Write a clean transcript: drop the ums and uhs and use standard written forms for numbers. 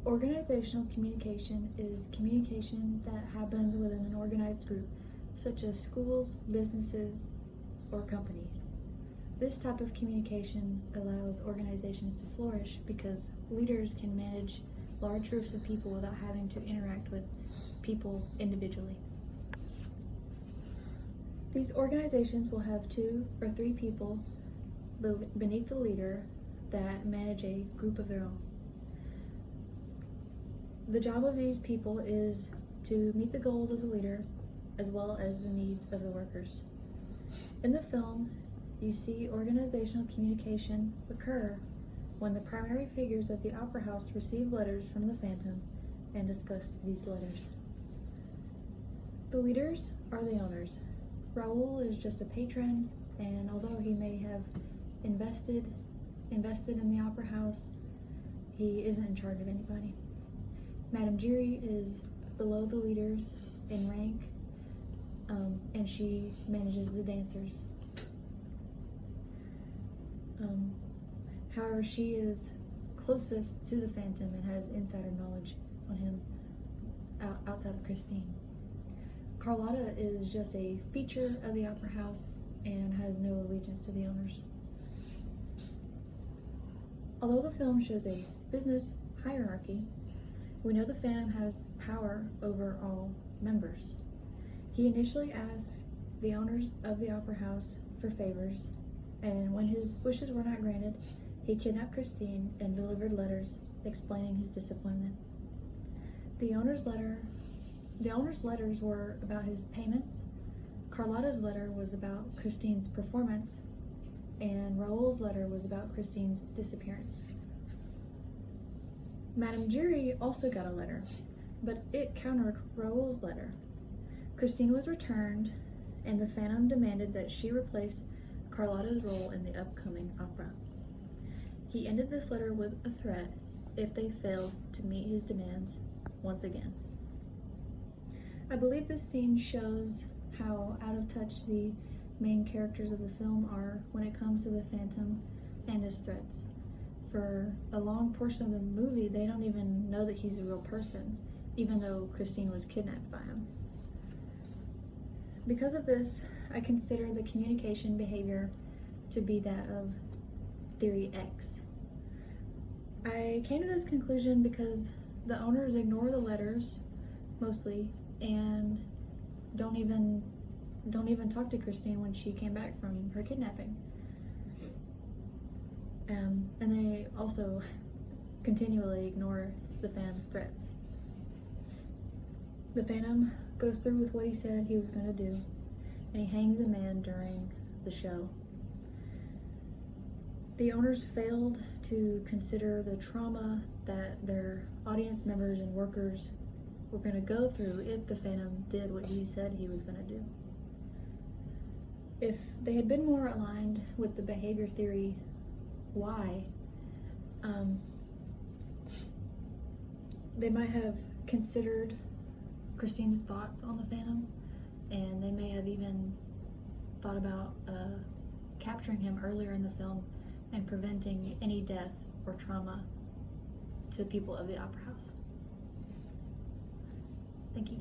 Organizational communication is communication that happens within an organized group, such as schools, businesses, or companies. This type of communication allows organizations to flourish because leaders can manage large groups of people without having to interact with people individually. These organizations will have 2 or 3 people beneath the leader that manage a group of their own. The job of these people is to meet the goals of the leader as well as the needs of the workers. In the film, you see organizational communication occur when the primary figures of the Opera House receive letters from the Phantom and discuss these letters. The leaders are the owners. Raoul is just a patron, and although he may have invested in the Opera House, he isn't in charge of anybody. Madame Giry is below the leaders in rank, and she manages the dancers. However, she is closest to the Phantom and has insider knowledge on him outside of Christine. Carlotta is just a feature of the Opera House and has no allegiance to the owners. Although the film shows a business hierarchy, we know the Phantom has power over all members. He initially asked the owners of the Opera House for favors, and when his wishes were not granted, he kidnapped Christine and delivered letters explaining his disappointment. The owner's letters were about his payments. Carlotta's letter was about Christine's performance, and Raoul's letter was about Christine's disappearance. Madame Giry also got a letter, but it countered Raoul's letter. Christine was returned, and the Phantom demanded that she replace Carlotta's role in the upcoming opera. He ended this letter with a threat if they failed to meet his demands once again. I believe this scene shows how out of touch the main characters of the film are when it comes to the Phantom and his threats. For a long portion of the movie, they don't even know that he's a real person, even though Christine was kidnapped by him. Because of this, I consider the communication behavior to be that of Theory X. I came to this conclusion because the owners ignore the letters, mostly, and don't even talk to Christine when she came back from her kidnapping. And they also continually ignore the Phantom's threats. The Phantom goes through with what he said he was going to do, and he hangs a man during the show. The owners failed to consider the trauma that their audience members and workers were going to go through if the Phantom did what he said he was going to do. If they had been more aligned with the behavior theory why, they might have considered Christine's thoughts on the Phantom, and they may have even thought about capturing him earlier in the film and preventing any deaths or trauma to people of the Opera House. Thank you.